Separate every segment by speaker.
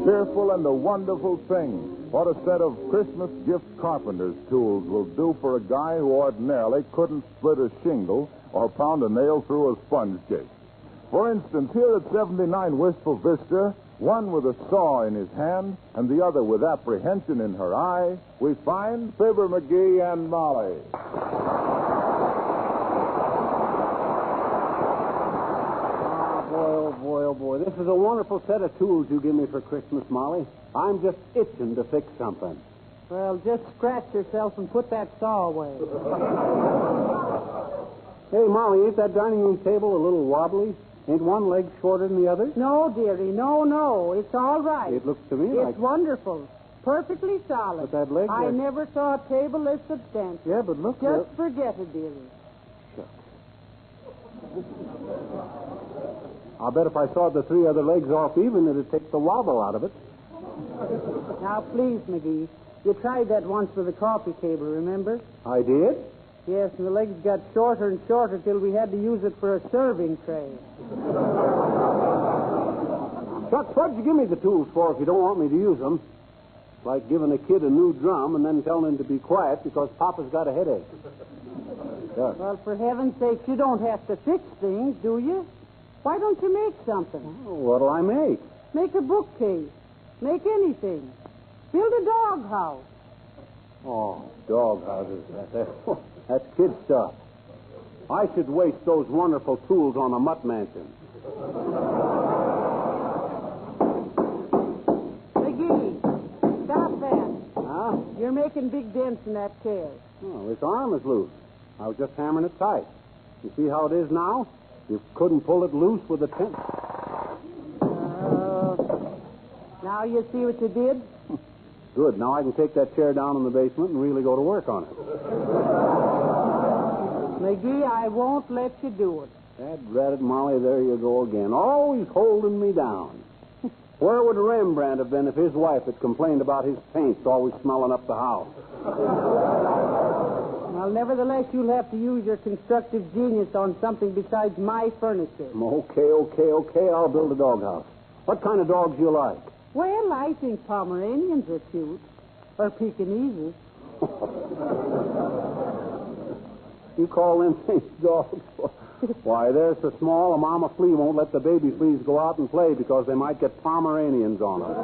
Speaker 1: cheerful and a wonderful thing. What a set of Christmas gift carpenter's tools will do for a guy who ordinarily couldn't split a shingle or pound a nail through a sponge cake. For instance, here at 79 Wistful Vista, one with a saw in his hand and the other with apprehension in her eye, we find Fibber McGee and Molly.
Speaker 2: Oh, boy. This is a wonderful set of tools you give me for Christmas, Molly. I'm just itching to fix something.
Speaker 3: Well, just scratch yourself and put that saw away.
Speaker 2: Hey, Molly, ain't that dining room table a little wobbly? Ain't one leg shorter than the other?
Speaker 3: No, dearie, no. It's all right.
Speaker 2: It looks to me like...
Speaker 3: It's wonderful. Perfectly solid.
Speaker 2: But that leg...
Speaker 3: I never saw a table this substantial.
Speaker 2: Yeah, but look...
Speaker 3: Just forget it, dearie.
Speaker 2: Shucks. I'll bet if I sawed the three other legs off even, it'd take the wobble out of it.
Speaker 3: Now, please, McGee. You tried that once with a coffee table, remember?
Speaker 2: I did?
Speaker 3: Yes, and the legs got shorter and shorter till we had to use it for a serving tray.
Speaker 2: Chuck, what'd you give me the tools for if you don't want me to use them? It's like giving a kid a new drum and then telling him to be quiet because Papa's got a headache. Yeah.
Speaker 3: Well, for heaven's sake, you don't have to fix things, do you? Why don't you make something?
Speaker 2: Oh, what'll I make?
Speaker 3: Make a bookcase. Make anything. Build a doghouse.
Speaker 2: Oh, doghouses. That's kid stuff. I should waste those wonderful tools on a mutt mansion.
Speaker 3: McGee, stop that.
Speaker 2: Huh?
Speaker 3: You're making big dents in that chair.
Speaker 2: Oh, this arm is loose. I was just hammering it tight. You see how it is now? You couldn't pull it loose with a tent.
Speaker 3: Now you see what you did?
Speaker 2: Good. Now I can take that chair down in the basement and really go to work on it.
Speaker 3: McGee, I won't let you do it.
Speaker 2: Dad-ratted Molly, there you go again. Always holding me down. Where would Rembrandt have been if his wife had complained about his paints always smelling up the house?
Speaker 3: Well, nevertheless, you'll have to use your constructive genius on something besides my furniture.
Speaker 2: Okay. I'll build a doghouse. What kind of dogs you like?
Speaker 3: Well, I think Pomeranians are cute. Or Pekinese.
Speaker 2: You call them things dogs? Why, they're so small a mama flea won't let the baby fleas go out and play because they might get Pomeranians on them.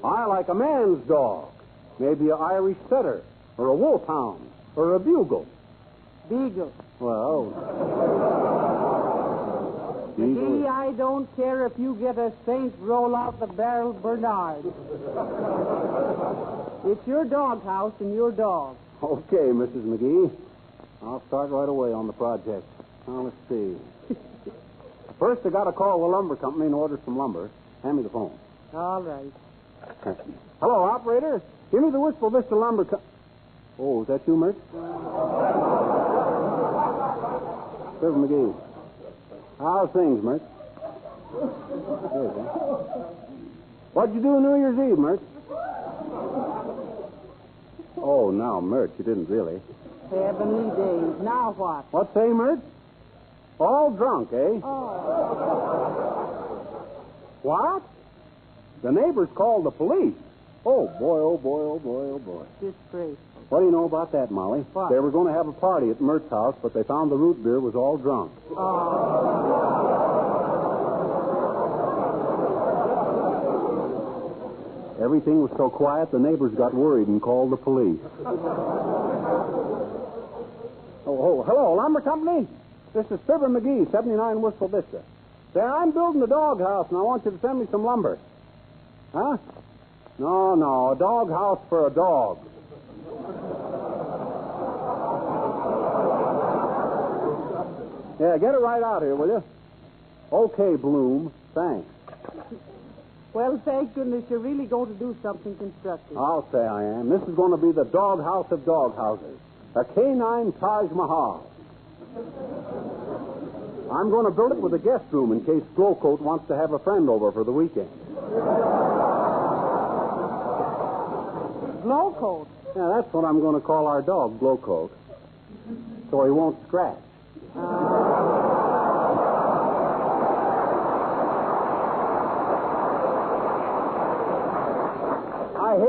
Speaker 2: I like a man's dog. Maybe an Irish setter, or a wolfhound, or a bugle.
Speaker 3: Beagle.
Speaker 2: Well...
Speaker 3: McGee, I don't care if you get a Saint roll-out-the-barrel Bernard. It's your doghouse and your dog.
Speaker 2: Okay, Mrs. McGee. I'll start right away on the project. Now, let's see. First, I got to call the lumber company and order some lumber. Hand me the phone.
Speaker 3: All right.
Speaker 2: Hello, operator. Give me the Wistful Vista lumber Oh, is that you, Mert? Fibber McGee. How's things, Mert? Good, huh? What'd you do New Year's Eve, Mert? Oh, now, Mert, you didn't really.
Speaker 3: Heavenly days. Now what?
Speaker 2: What say, Mert? All drunk, eh?
Speaker 3: Oh.
Speaker 2: What? The neighbors called the police. Oh, boy.
Speaker 3: Disgraceful.
Speaker 2: What do you know about that, Molly?
Speaker 3: What?
Speaker 2: They were going to have a party at Mert's house, but they found the root beer was all drunk. Everything was so quiet, the neighbors got worried and called the police. Oh, hello, lumber company? This is Fibber McGee, 79 Wistful Vista. Say, I'm building a doghouse, and I want you to send me some lumber. Huh? No, a doghouse for a dog. Yeah, get it right out here, will you? Okay, Bloom. Thanks.
Speaker 3: Well, thank goodness you're really going to do something constructive.
Speaker 2: I'll say I am. This is going to be the doghouse of doghouses. A canine Taj Mahal. I'm going to build it with a guest room in case Glowcoat wants to have a friend over for the weekend.
Speaker 3: Glowcoat?
Speaker 2: Yeah, that's what I'm going to call our dog, Glowcoat. So he won't scratch.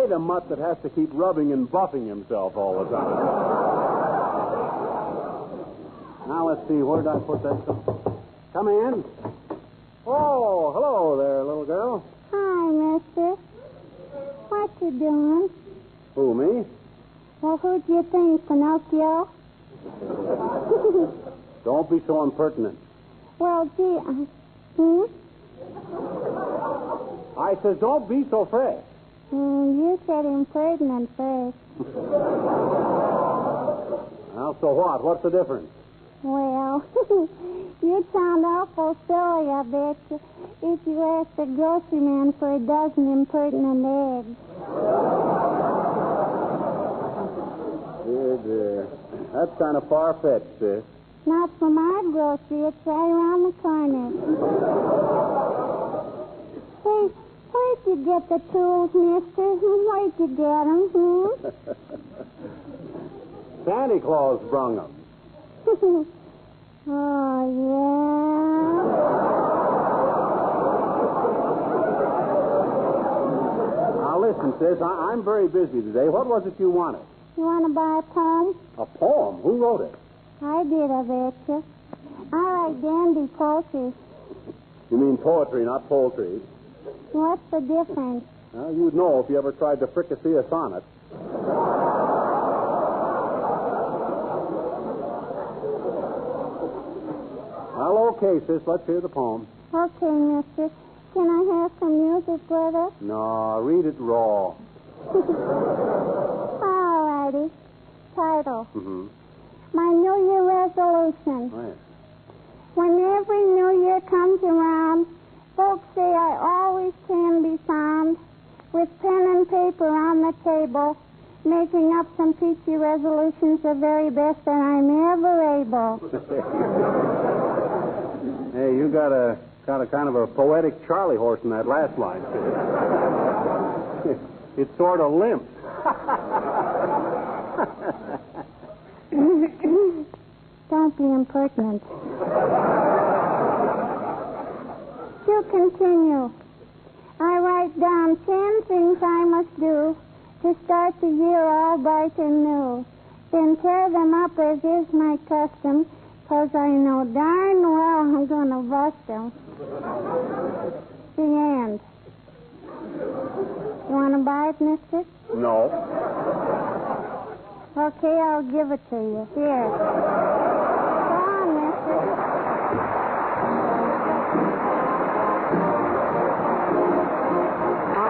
Speaker 2: hate a mutt that has to keep rubbing and buffing himself all the time. Now, let's see. Where did I put that? Come in. Oh, hello there, little girl.
Speaker 4: Hi, mister. What you doing?
Speaker 2: Who, me?
Speaker 4: Well, who do you think, Pinocchio?
Speaker 2: Don't be so impertinent.
Speaker 4: Well, gee,
Speaker 2: I says, don't be so fresh.
Speaker 4: You said impertinent first.
Speaker 2: Well, so what? What's the difference?
Speaker 4: Well, you'd sound awful silly, I bet you, if you asked the grocery man for a dozen impertinent eggs.
Speaker 2: Dear. That's kind of far-fetched, sis.
Speaker 4: Not for my grocery. It's right around the corner. Hey, where'd you get the tools, mister? Where'd you get them,
Speaker 2: Santa Claus brung them.
Speaker 4: Oh, yeah?
Speaker 2: Now, listen, sis, I'm very busy today. What was it you wanted?
Speaker 4: You want to buy a poem?
Speaker 2: A poem? Who wrote it?
Speaker 4: I did, I bet you. I like dandy poetry.
Speaker 2: You mean poetry, not poultry.
Speaker 4: What's the difference?
Speaker 2: Well, you'd know if you ever tried to fricassee a sonnet. Well, okay, sis, let's hear the poem.
Speaker 4: Okay, mister. Can I have some music with it?
Speaker 2: No, read it raw.
Speaker 4: All righty. Title.
Speaker 2: Mm-hmm.
Speaker 4: My New Year resolution.
Speaker 2: Right.
Speaker 4: When every New Year comes around, folks say I always can be found with pen and paper on the table, making up some peachy resolutions the very best that I'm ever able.
Speaker 2: Hey, you got a kind of a poetic Charlie horse in that last line. It's sort of limp.
Speaker 4: Don't be impertinent. To continue, I write down 10 things I must do to start the year all bright and new. Then tear them up as is my custom, 'cause I know darn well I'm going to bust them. The end. You want to buy it, mister?
Speaker 2: No.
Speaker 4: Okay, I'll give it to you. Here. Go on, mister.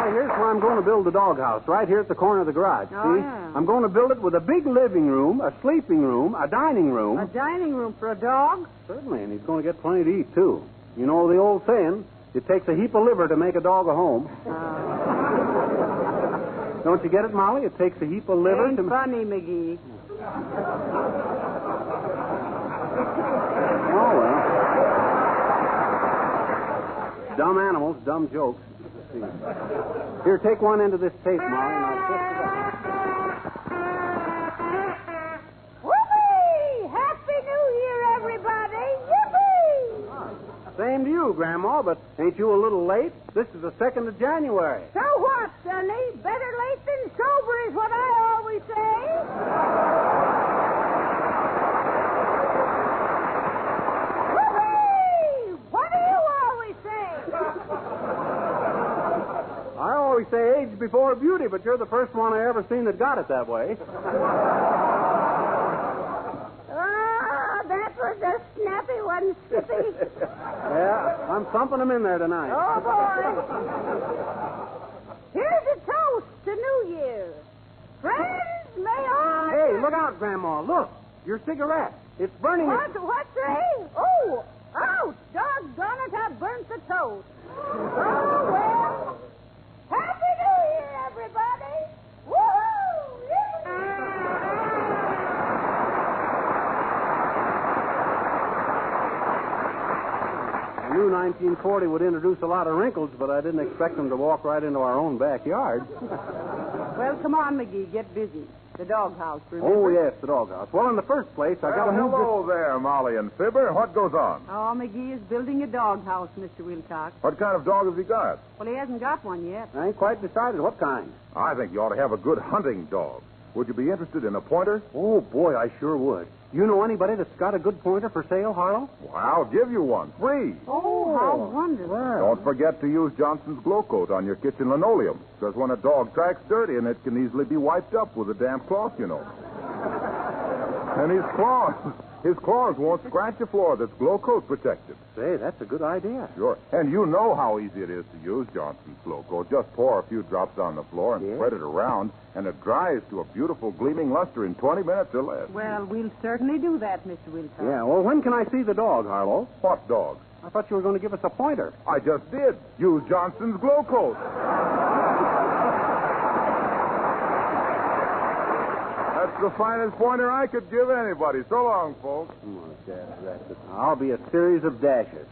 Speaker 2: Here's where I'm going to build the doghouse, right here at the corner of the garage.
Speaker 3: Oh,
Speaker 2: see?
Speaker 3: yeah.
Speaker 2: I'm going to build it with a big living room, a sleeping room, a dining room.
Speaker 3: A dining room for a dog?
Speaker 2: Certainly, and he's going to get plenty to eat, too. You know the old saying, it takes a heap of liver to make a dog a home. Don't you get it, Molly? It takes a heap of liver
Speaker 3: Ain't
Speaker 2: to...
Speaker 3: funny, McGee.
Speaker 2: Oh, well. Dumb animals, dumb jokes. Let's see. Here, take one end of this tape, Molly, and I'll twist it up.
Speaker 4: Whoopee! Happy New Year, everybody! Yippee!
Speaker 2: Same to you, Grandma, but ain't you a little late? This is the 2nd of January.
Speaker 4: So what, Sonny? Better late than sober is what I always say. Whoopee! What do you always say?
Speaker 2: I always say age before beauty, but you're the first one I ever seen that got it that way.
Speaker 4: Oh, that was a snappy one, Skippy.
Speaker 2: Yeah, I'm thumping them in there tonight.
Speaker 4: Oh, boy. Here's a toast to New Year. Friends, may all...
Speaker 2: Hey, look out, Grandma. Look, your cigarette. It's burning.
Speaker 4: What's say? Oh, ouch. Doggone it, I burnt the toast. Oh, well. Happy New Year, everybody. Woo-hoo!
Speaker 2: I knew 1940 would introduce a lot of wrinkles, but I didn't expect them to walk right into our own backyard.
Speaker 3: Well, come on, McGee. Get busy. The Doghouse, remember?
Speaker 2: Oh, yes, the Doghouse. Well, in the first place, I got to move
Speaker 1: hello there, Molly and Fibber. What goes on?
Speaker 3: Oh, McGee is building a doghouse, Mr. Wilcox.
Speaker 1: What kind of dog has he got?
Speaker 3: Well, he hasn't got one yet.
Speaker 2: I ain't quite decided what kind.
Speaker 1: I think you ought to have a good hunting dog. Would you be interested in a pointer?
Speaker 2: Oh, boy, I sure would. You know anybody that's got a good pointer for sale, Harlow?
Speaker 1: Well, I'll give you one, free.
Speaker 3: Oh, how wonderful.
Speaker 1: Don't forget to use Johnson's Glow Coat on your kitchen linoleum, because when a dog tracks dirty, and it can easily be wiped up with a damp cloth, you know. And his claws won't scratch a floor that's Glow Coat protected.
Speaker 2: Say, that's a good idea.
Speaker 1: Sure. And you know how easy it is to use Johnson's Glow Coat. Just pour a few drops on the floor and spread it around, and it dries to a beautiful gleaming luster in 20 minutes or less.
Speaker 3: Well, we'll certainly do that, Mr. Wilcox.
Speaker 2: Yeah, well, when can I see the dog, Harlow?
Speaker 1: What dog?
Speaker 2: I thought you were going to give us a pointer.
Speaker 1: I just did. Use Johnson's Glow Coat. That's the finest pointer I could give anybody. So long, folks.
Speaker 2: I'll be a series of dashes.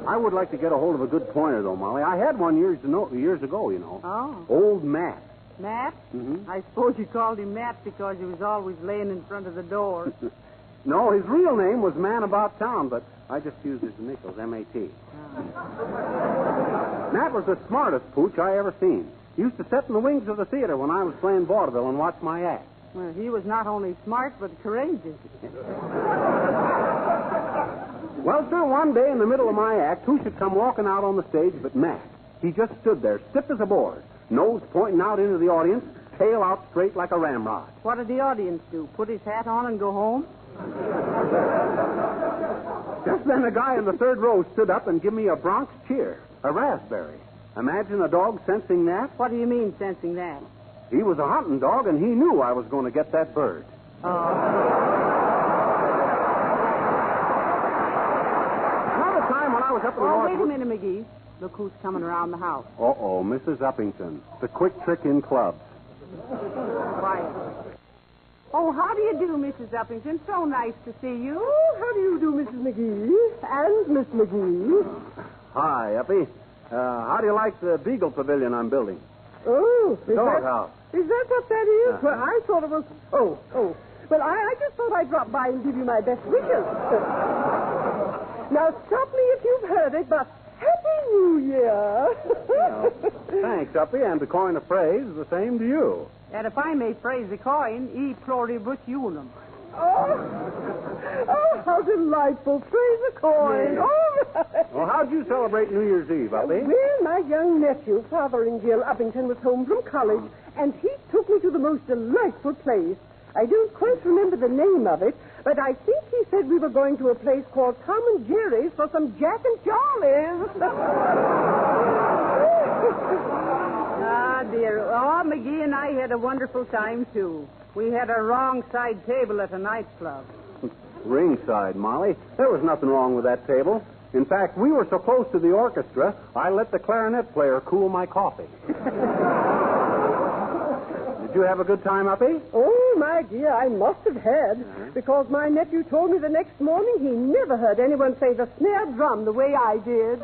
Speaker 2: I would like to get a hold of a good pointer, though, Molly. I had one years ago, you know.
Speaker 3: Oh.
Speaker 2: Old Matt.
Speaker 3: Matt?
Speaker 2: Mm-hmm.
Speaker 3: I suppose you called him Matt because he was always laying in front of the door.
Speaker 2: No, his real name was Man About Town, but I just used his initials, M-A-T. Matt was the smartest pooch I ever seen. He used to sit in the wings of the theater when I was playing vaudeville and watch my act.
Speaker 3: Well, he was not only smart, but courageous.
Speaker 2: Well, sir, one day in the middle of my act, who should come walking out on the stage but Matt? He just stood there, stiff as a board, nose pointing out into the audience, tail out straight like a ramrod.
Speaker 3: What did the audience do? Put his hat on and go home?
Speaker 2: Just then a guy in the third row stood up and gave me a Bronx cheer, a raspberry. Imagine a dog sensing that.
Speaker 3: What do you mean, sensing that?
Speaker 2: He was a hunting dog, and he knew I was going to get that bird. Another time when I was up in the
Speaker 3: Oh, wait a minute, McGee. Look who's coming around the house.
Speaker 2: Uh-oh, Mrs. Uppington, the quick trick in clubs.
Speaker 3: Quiet. Oh, how do you do, Mrs. Uppington? So nice to see you.
Speaker 5: Oh, how do you do, Mrs. McGee? And Miss McGee.
Speaker 2: Hi, Uppy. How do you like the Beagle Pavilion I'm building?
Speaker 5: Oh,
Speaker 2: Doghouse.
Speaker 5: Is that what that is? Well, I thought it was... Oh. Well, I just thought I'd drop by and give you my best wishes. Now, stop me if you've heard it, but Happy New Year.
Speaker 2: Thanks, Uppy, and to coin a phrase, the same to you.
Speaker 3: And if I may phrase the coin, e pluribus unum.
Speaker 5: Oh, how delightful. Praise the coin.
Speaker 3: Yes.
Speaker 5: Oh, my.
Speaker 2: Well, how'd you celebrate New Year's Eve, Uppy?
Speaker 5: Well, my young nephew, Father and Jill Uppington, was home from college, and he took me to the most delightful place. I don't quite remember the name of it, but I think he said we were going to a place called Tom and Jerry's for some Jack and Charlie's.
Speaker 3: Ah, dear. Oh, McGee and I had a wonderful time, too. We had a wrong side table at a nightclub.
Speaker 2: Ringside, Molly. There was nothing wrong with that table. In fact, we were so close to the orchestra, I let the clarinet player cool my coffee. Did you have a good time, Uppy?
Speaker 5: Oh, my dear, I must have had, because my nephew told me the next morning he never heard anyone play the snare drum the way I did.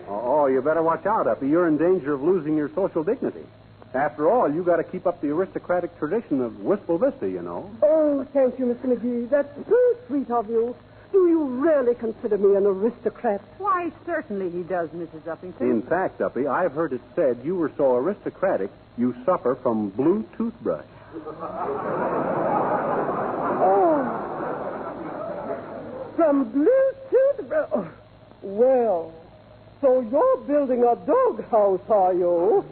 Speaker 2: Oh, you better watch out, Uppy. You're in danger of losing your social dignity. After all, you got to keep up the aristocratic tradition of Wistful Vista, you know.
Speaker 5: Oh, thank you, Mr. McGee. That's so sweet of you. Do you really consider me an aristocrat?
Speaker 3: Why, certainly he does, Mrs. Uppington.
Speaker 2: In fact, Uppy, I've heard it said you were so aristocratic you suffer from blue toothbrush.
Speaker 5: Oh, from blue toothbrush. Oh, well, so you're building a doghouse, are you?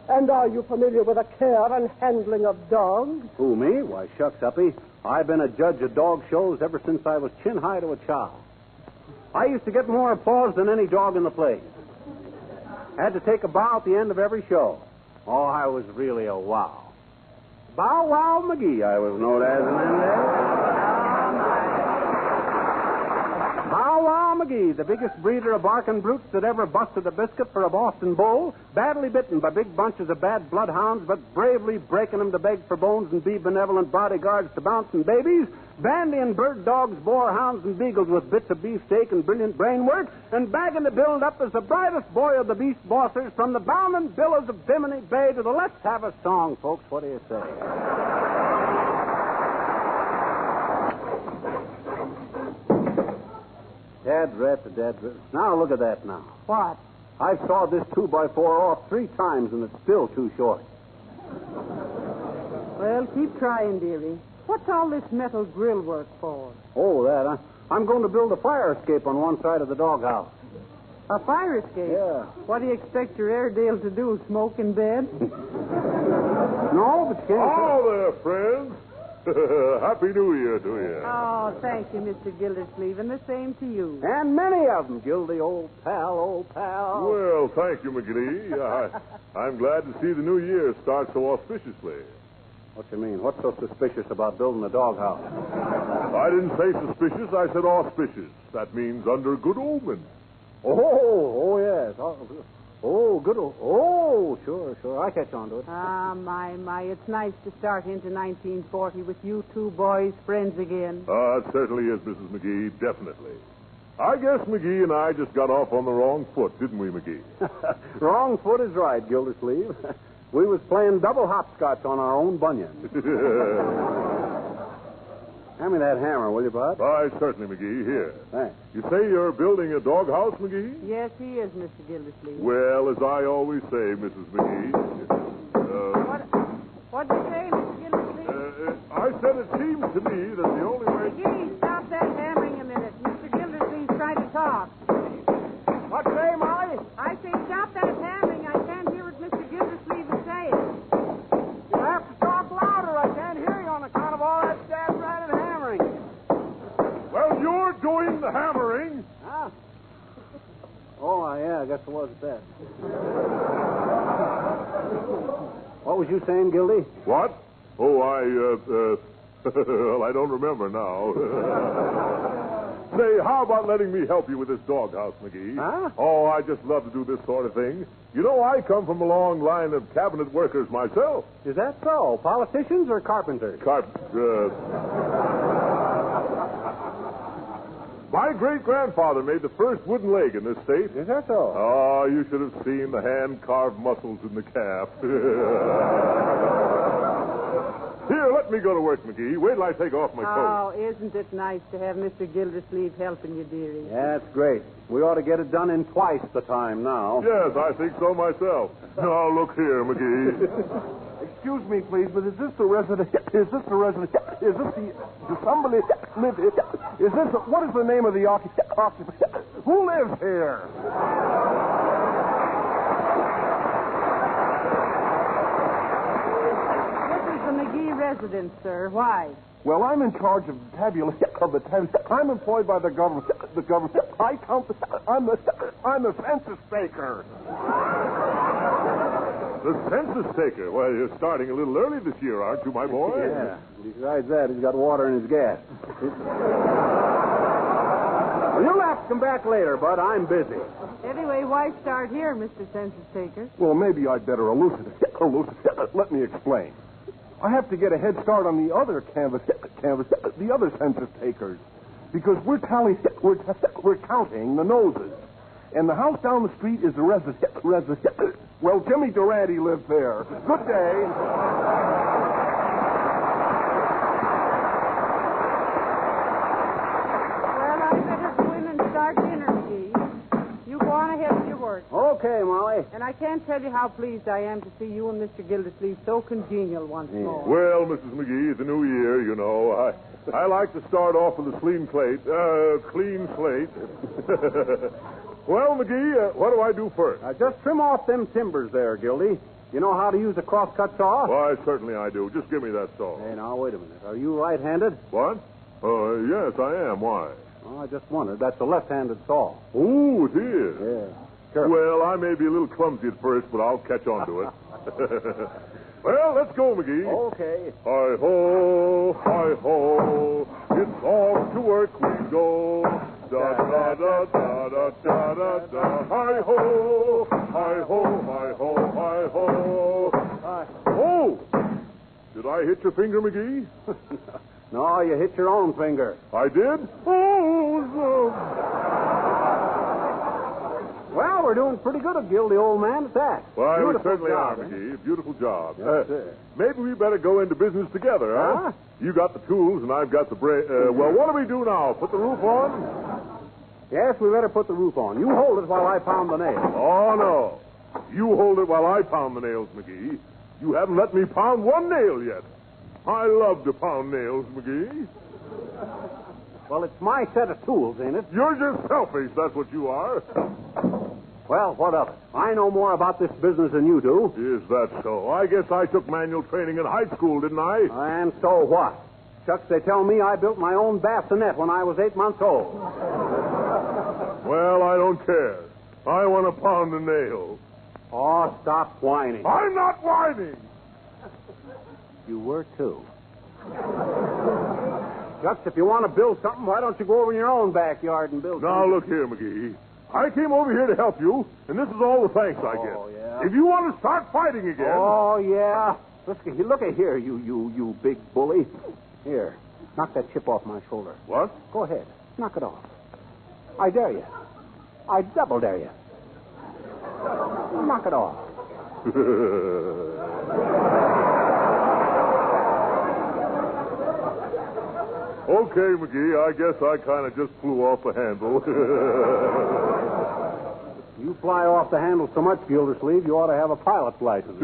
Speaker 5: And are you familiar with the care and handling of dogs?
Speaker 2: Who, me? Why, shucks, Uppy. I've been a judge of dog shows ever since I was chin-high to a child. I used to get more applause than any dog in the place. Had to take a bow at the end of every show. Oh, I was really a wow. Bow Wow McGee, I was known as in them days. Bow Wow McGee, the biggest breeder of barking brutes that ever busted a biscuit for a Boston bull, badly bitten by big bunches of bad bloodhounds, but bravely breaking them to beg for bones and be benevolent bodyguards to bouncing babies, bandying bird dogs, boarhounds, and beagles with bits of beefsteak and brilliant brain work, and bagging to build up as the brightest boy of the beast bossers from the bounding billows of Bimini Bay to the Let's Have a Song, folks. What do you say? Dead rat. Now look at that now.
Speaker 3: What?
Speaker 2: I've sawed this 2x4 off 3 times, and it's still too short.
Speaker 3: Well, keep trying, dearie. What's all this metal grill work for?
Speaker 2: Oh, that. I'm going to build a fire escape on one side of the doghouse.
Speaker 3: A fire escape?
Speaker 2: Yeah.
Speaker 3: What do you expect your Airedale to do, smoke in bed?
Speaker 2: No, but you can't.
Speaker 1: Oh, there, friends. Happy New Year to you.
Speaker 3: Oh, thank you, Mr. Gildersleeve, and the same to you.
Speaker 2: And many of them, Gildy, old pal, old pal.
Speaker 1: Well, thank you, McGee. I'm glad to see the new year start so auspiciously.
Speaker 2: What you mean? What's so suspicious about building a doghouse?
Speaker 1: I didn't say suspicious, I said auspicious. That means under good omen.
Speaker 2: Oh, yes. Oh, good. Oh, sure. I catch on to it.
Speaker 3: Ah, my. It's nice to start into 1940 with you two boys friends again.
Speaker 1: It certainly is, Mrs. McGee, definitely. I guess McGee and I just got off on the wrong foot, didn't we, McGee?
Speaker 2: Wrong foot is right, Gildersleeve. We was playing double hopscotch on our own bunion. Hand me that hammer, will you, Bud?
Speaker 1: Why, certainly, McGee. Here.
Speaker 2: Thanks.
Speaker 1: You say you're building a doghouse, McGee?
Speaker 3: Yes, he is, Mr. Gildersleeve.
Speaker 1: Well, as I always say, Mrs. McGee.
Speaker 3: What'd you say, Mr. Gildersleeve?
Speaker 1: I said it seems to me that the only way...
Speaker 3: McGee, stop that hammering a minute. Mr. Gildersleeve's trying to talk.
Speaker 2: What say, Molly?
Speaker 3: I say stop that hammering. I can't hear what Mr. Gildersleeve is saying.
Speaker 2: You'll have to talk louder. I can't hear you on account of all that stab right and hammering.
Speaker 1: Well, you're doing the hammering.
Speaker 2: Huh? Oh, yeah, I guess it was that. What was you saying, Gildy?
Speaker 1: What? Oh, well, I don't remember now. Say, how about letting me help you with this doghouse, McGee?
Speaker 2: Huh?
Speaker 1: Oh, I just love to do this sort of thing. You know, I come from a long line of cabinet workers myself.
Speaker 2: Is that so? Politicians or carpenters?
Speaker 1: My great-grandfather made the first wooden leg in this state.
Speaker 2: Is that so?
Speaker 1: Oh, you should have seen the hand-carved muscles in the calf. Here, let me go to work, McGee. Wait till I take off my coat.
Speaker 3: Oh, isn't it nice to have Mr. Gildersleeve helping you, dearie?
Speaker 2: Yeah, that's great. We ought to get it done in twice the time now.
Speaker 1: Yes, I think so myself. Now, look here, McGee.
Speaker 6: Excuse me, please, but is this the resident? Is this the resident? Is this the... Does somebody live here? Is this... What is the name of the occupant? Who lives here?
Speaker 3: This is the McGee residence, sir. Why?
Speaker 6: Well, I'm in charge of the tabulation of the I'm employed by the government. The government. I'm the census taker.
Speaker 1: The census taker. Well, you're starting a little early this year, aren't you, my boy?
Speaker 2: Yeah. Besides that, he's got water in his gas. Well, you'll have to come back later, Bud. I'm busy.
Speaker 3: Anyway, why start here, Mr. Census Taker?
Speaker 6: Well, maybe I'd better elucidate. Let me explain. I have to get a head start on the other the other census takers, because we're counting the noses, and the house down the street is the resident. Well, Jimmy Durante lives there. Good day.
Speaker 3: Well, I better go in and start dinner, McGee. You go on ahead with your work.
Speaker 2: Okay, Molly.
Speaker 3: And I can't tell you how pleased I am to see you and Mr. Gildersleeve so congenial once more.
Speaker 1: Well, Mrs. McGee, the new year, you know, I like to start off with a clean slate. Well, McGee, what do I do first?
Speaker 2: Just trim off them timbers there, Gildy. You know how to use a crosscut saw?
Speaker 1: Why, certainly I do. Just give me that saw.
Speaker 2: Hey, now, wait a minute. Are you right-handed?
Speaker 1: What? Yes, I am. Why?
Speaker 2: Oh, I just wondered. That's a left-handed saw.
Speaker 1: Oh, it is.
Speaker 2: Yeah. Sure.
Speaker 1: Well, I may be a little clumsy at first, but I'll catch on to it. Well, let's go, McGee.
Speaker 2: Okay.
Speaker 1: Hi-ho, hi-ho. It's off to work we go. da da da da da da da da. Hi ho, hi ho, hi ho, hi ho. Oh! Did I hit your finger, McGee?
Speaker 2: No, you hit your own finger.
Speaker 1: I did? Oh,
Speaker 2: Well, we're doing pretty good, Gil, the old man, at that.
Speaker 1: Well, we
Speaker 2: Beautiful
Speaker 1: certainly
Speaker 2: job,
Speaker 1: are,
Speaker 2: eh?
Speaker 1: McGee. Beautiful job.
Speaker 2: Yes, sir.
Speaker 1: Maybe we better go into business together, huh?
Speaker 2: Huh?
Speaker 1: You got the tools, and I've got the well, what do we do now? Put the roof on?
Speaker 2: Yes, we better put the roof on. You hold it while I pound the nail.
Speaker 1: Oh, no. You hold it while I pound the nails, McGee. You haven't let me pound one nail yet. I love to pound nails, McGee.
Speaker 2: Well, it's my set of tools, ain't it?
Speaker 1: You're just selfish, that's what you are.
Speaker 2: Well, what of it? I know more about this business than you do.
Speaker 1: Is that so? I guess I took manual training in high school, didn't I?
Speaker 2: And so what? Chucks, they tell me I built my own bassinet when I was 8 months old.
Speaker 1: Well, I don't care. I want to pound a nail.
Speaker 2: Oh, stop whining.
Speaker 1: I'm not whining.
Speaker 2: You were, too. Chucks, if you want to build something, why don't you go over in your own backyard and build
Speaker 1: Now,
Speaker 2: something?
Speaker 1: look here, McGee. I came over here to help you, and this is all the thanks I get.
Speaker 2: Oh, yeah?
Speaker 1: If you want to start fighting again...
Speaker 2: Oh, yeah? Look at here, you big bully. Here, knock that chip off my shoulder.
Speaker 1: What?
Speaker 2: Go ahead. Knock it off. I dare you. I double dare you. Knock it off.
Speaker 1: Okay, McGee, I guess I kind of just flew off the handle.
Speaker 2: You fly off the handle so much, Gildersleeve, you ought to have a pilot's license.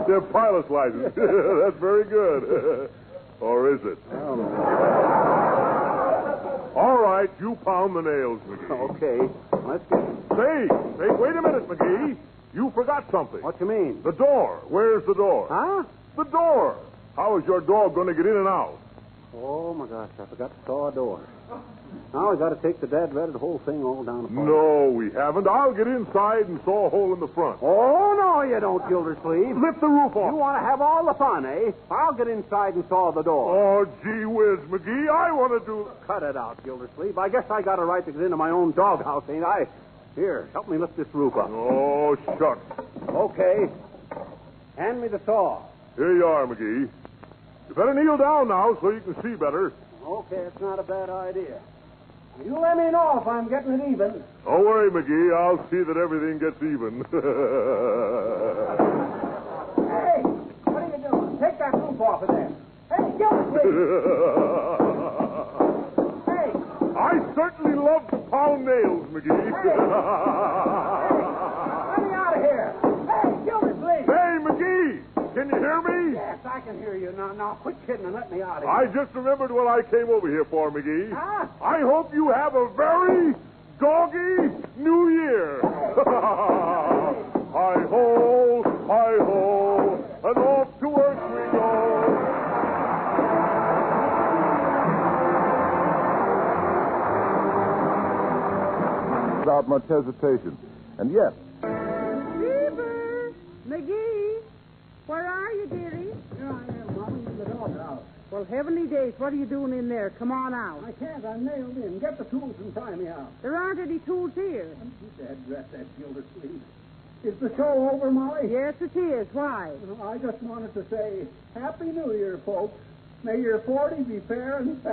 Speaker 1: They're pilot's license. That's very good. Or is it? All right, you pound the nails, McGee.
Speaker 2: Okay, let's get...
Speaker 1: Say, wait a minute, McGee. You forgot something.
Speaker 2: What you mean?
Speaker 1: The door. Where's the door?
Speaker 2: Huh?
Speaker 1: The door. How is your dog going to get in and out?
Speaker 2: Oh, my gosh, I forgot to saw a door. Now we got to take the dad-ratted whole thing all down apart.
Speaker 1: No, we haven't. I'll get inside and saw a hole in the front.
Speaker 2: Oh, no, you don't, Gildersleeve.
Speaker 1: Lift the roof off.
Speaker 2: You want to have all the fun, eh? I'll get inside and saw the door.
Speaker 1: Oh, gee whiz, McGee, I want to do...
Speaker 2: Cut it out, Gildersleeve. I guess I got a right to get into my own doghouse, ain't I? Here, help me lift this roof up.
Speaker 1: Oh, shucks.
Speaker 2: Okay. Hand me the saw.
Speaker 1: Here you are, McGee. You better kneel down now so you can see better.
Speaker 2: Okay, it's not a bad idea. You let me know if I'm getting it even.
Speaker 1: Don't worry, McGee. I'll see that everything gets even.
Speaker 2: Hey, what are you doing? Take that roof off of there. Hey, Gildersleeve. Hey.
Speaker 1: I certainly love to pound nails, McGee.
Speaker 2: Hey. Let me out of here. Hey, Gildersleeve.
Speaker 1: Hey, McGee. Can you hear me?
Speaker 2: Yes, I can hear you. Now, quit kidding and let me out of here.
Speaker 1: I just remembered what I came over here for, McGee.
Speaker 2: Huh?
Speaker 1: I hope you have a very doggy New Year. Hi-ho, hi-ho, and off to work we go. Without much hesitation. And yet...
Speaker 3: Fibber! McGee! Where are you, dearie?
Speaker 2: Here I am, Mommy, in the doghouse.
Speaker 3: Well, heavenly days, what are you doing in there? Come on out.
Speaker 2: I can't. I'm nailed in. Get the tools and try me out.
Speaker 3: There aren't any tools here.
Speaker 2: Dad, dress that Gildersleeve. Is the show over, Molly?
Speaker 3: Yes, it is. Why?
Speaker 2: I just wanted to say Happy New Year, folks. May your 40 be fair and fat.